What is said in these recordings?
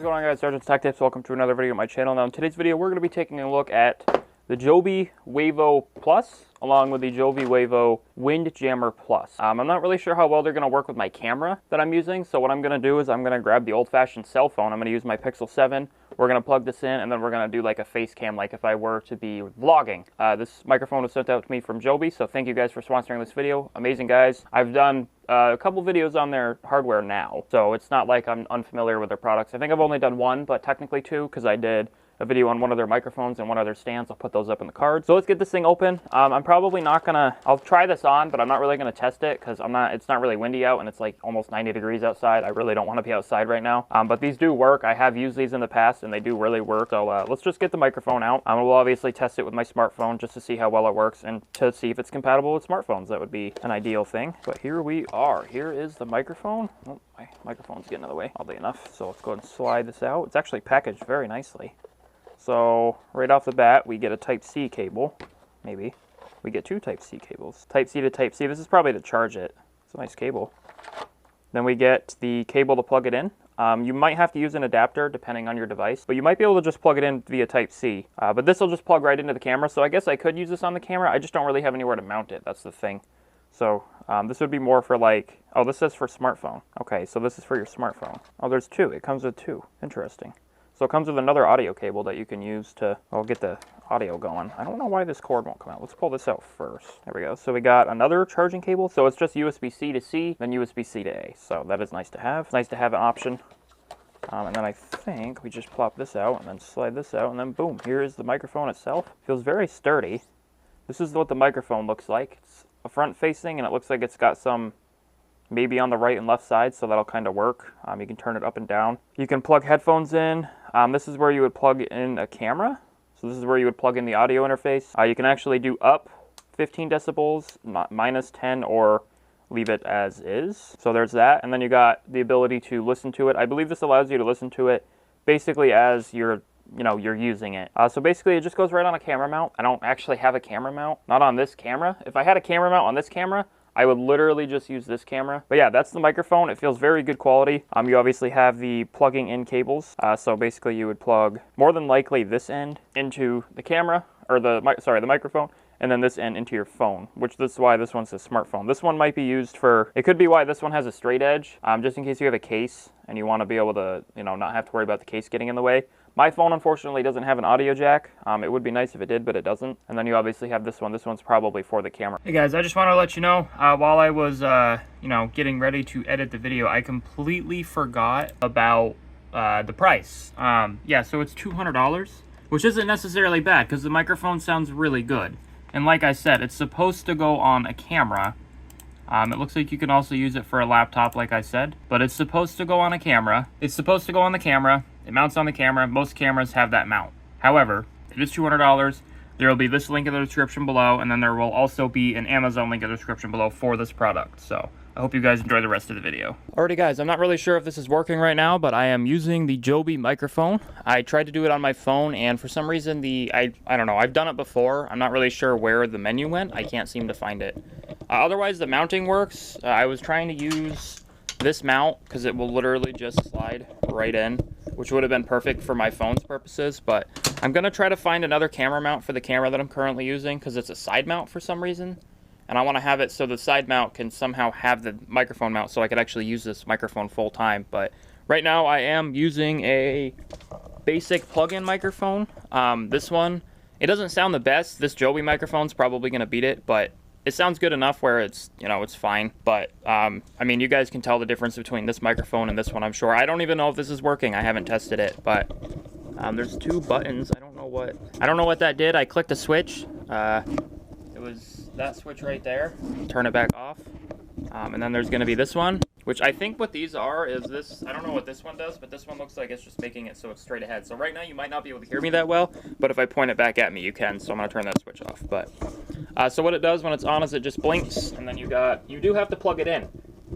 What's going on, guys? SargeantsTechTips. Welcome to another video on my channel. Now in today's video we're going to be taking a look at the JOBY Wavo Plus along with the JOBY Wavo Windjammer Plus. I'm not really sure how well they're going to work with my camera that I'm using, so what I'm going to do is I'm going to grab the old-fashioned cell phone. I'm going to use my Pixel 7. We're going to plug this in, and then we're going to do like a face cam like if I were to be vlogging. This microphone was sent out to me from JOBY, so thank you guys for sponsoring this video. Amazing guys. I've done a couple videos on their hardware now, so it's not like I'm unfamiliar with their products. I think I've only done one, but technically two, because I did a video on one of their microphones and one of their stands. I'll put those up in the cards. So let's get this thing open. I'm probably not gonna, I'll try this on, but I'm not really gonna test it because it's not really windy out and it's like almost 90 degrees outside. I really don't want to be outside right now. But these do work. I have used these in the past and they do really work. So let's just get the microphone out. We'll obviously test it with my smartphone just to see how well it works and to see if it's compatible with smartphones. That would be an ideal thing. But here we are. Here is the microphone. Oh, my microphone's getting in the way, oddly enough. So let's go ahead and slide this out. It's actually packaged very nicely. So right off the bat, we get a Type-C cable, maybe. We get two Type-C cables. Type-C to Type-C, this is probably to charge it. It's a nice cable. Then we get the cable to plug it in. You might have to use an adapter depending on your device, but you might be able to just plug it in via Type-C. But this will just plug right into the camera, so I guess I could use this on the camera. I just don't really have anywhere to mount it, that's the thing. So this would be more for like, oh, this says for smartphone. Okay, so this is for your smartphone. Oh, there's two, it comes with two, interesting. So it comes with another audio cable that you can use to, well, get the audio going. I don't know why this cord won't come out. Let's pull this out first. There we go. So we got another charging cable. So it's just USB-C to C, then USB-C to A. So that is nice to have. It's nice to have an option. And then I think we just plop this out and then slide this out and then boom, here is the microphone itself. Feels very sturdy. This is what the microphone looks like. It's a front facing and it looks like it's got some maybe on the right and left side, so that'll kind of work. You can turn it up and down. You can plug headphones in. This is where you would plug in a camera. So this is where you would plug in the audio interface. You can actually do up 15 decibels, minus 10, or leave it as is. So there's that. And then you got the ability to listen to it. I believe this allows you to listen to it basically as you're using it. So basically it just goes right on a camera mount. I don't actually have a camera mount, not on this camera. If I had a camera mount on this camera, I would literally just use this camera. But yeah, that's the microphone. It feels very good quality. You obviously have the plugging in cables. So basically you would plug more than likely this end into the camera, or the microphone, and then this end into your phone, which this is why this one says smartphone. This one might be used for, it could be why this one has a straight edge, just in case you have a case and you want to be able to, not have to worry about the case getting in the way. My phone, unfortunately, doesn't have an audio jack. It would be nice if it did, but it doesn't. And then you obviously have this one. This one's probably for the camera. Hey guys, I just want to let you know, while I was, getting ready to edit the video, I completely forgot about the price. Yeah, so it's $200, which isn't necessarily bad because the microphone sounds really good. And like I said, it's supposed to go on a camera. It looks like you can also use it for a laptop, like I said, but it's supposed to go on a camera. It's supposed to go on the camera. It mounts on the camera. Most cameras have that mount. However, it is $200. There will be this link in the description below, and then there will also be an Amazon link in the description below for this product. So I hope you guys enjoy the rest of the video. Alrighty guys, I'm not really sure if this is working right now, but I am using the JOBY microphone. I tried to do it on my phone, and for some reason I don't know, I've done it before. I'm not really sure where the menu went. I can't seem to find it. Otherwise, the mounting works. I was trying to use this mount because it will literally just slide right in, which would have been perfect for my phone's purposes, but I'm going to try to find another camera mount for the camera that I'm currently using because it's a side mount for some reason, and I want to have it so the side mount can somehow have the microphone mount so I could actually use this microphone full time. But right now I am using a basic plug-in microphone. This one, it doesn't sound the best. This JOBY microphone's probably going to beat it, but it sounds good enough where it's, it's fine. But, I mean, you guys can tell the difference between this microphone and this one, I'm sure. I don't even know if this is working. I haven't tested it, but there's two buttons. I don't know what that did. I clicked a switch. It was that switch right there. Turn it back off. And then there's going to be this one, which I think what these are is this. I don't know what this one does, but this one looks like it's just making it so it's straight ahead. So right now you might not be able to hear me that well, but if I point it back at me, you can. So I'm going to turn that switch off. But so what it does when it's on is it just blinks, and then you do have to plug it in,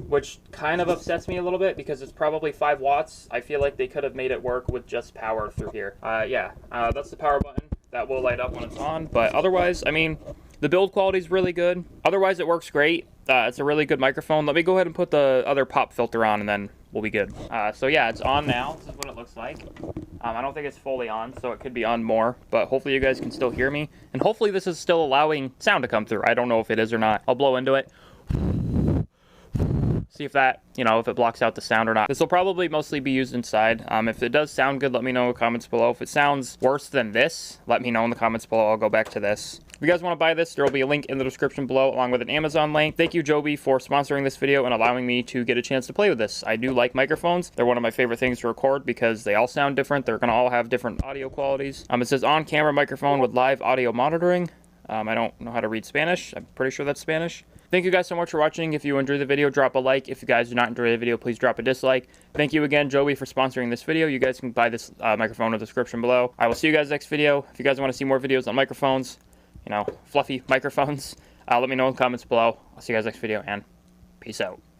which kind of upsets me a little bit because it's probably 5 watts. I feel like they could have made it work with just power through here. Yeah, that's the power button. That will light up when it's on, but otherwise, I mean, the build quality is really good. Otherwise, it works great. It's a really good microphone. Let me go ahead and put the other pop filter on, and then we'll be good. So yeah, it's on now. This is what it looks like. I don't think it's fully on, so it could be on more, but hopefully you guys can still hear me, and hopefully this is still allowing sound to come through. I don't know if it is or not. I'll blow into it. See if that, if it blocks out the sound or not. This will probably mostly be used inside. If it does sound good, let me know in the comments below. If it sounds worse than this, let me know in the comments below. I'll go back to this. If you guys want to buy this, there will be a link in the description below along with an Amazon link. Thank you, Joby, for sponsoring this video and allowing me to get a chance to play with this. I do like microphones. They're one of my favorite things to record because they all sound different. They're going to all have different audio qualities. It says on-camera microphone with live audio monitoring. I don't know how to read Spanish. I'm pretty sure that's Spanish. Thank you guys so much for watching. If you enjoyed the video, drop a like. If you guys do not enjoy the video, please drop a dislike. Thank you again, Joby, for sponsoring this video. You guys can buy this microphone in the description below. I will see you guys next video. If you guys want to see more videos on microphones, fluffy microphones, let me know in the comments below. I'll see you guys next video, and peace out.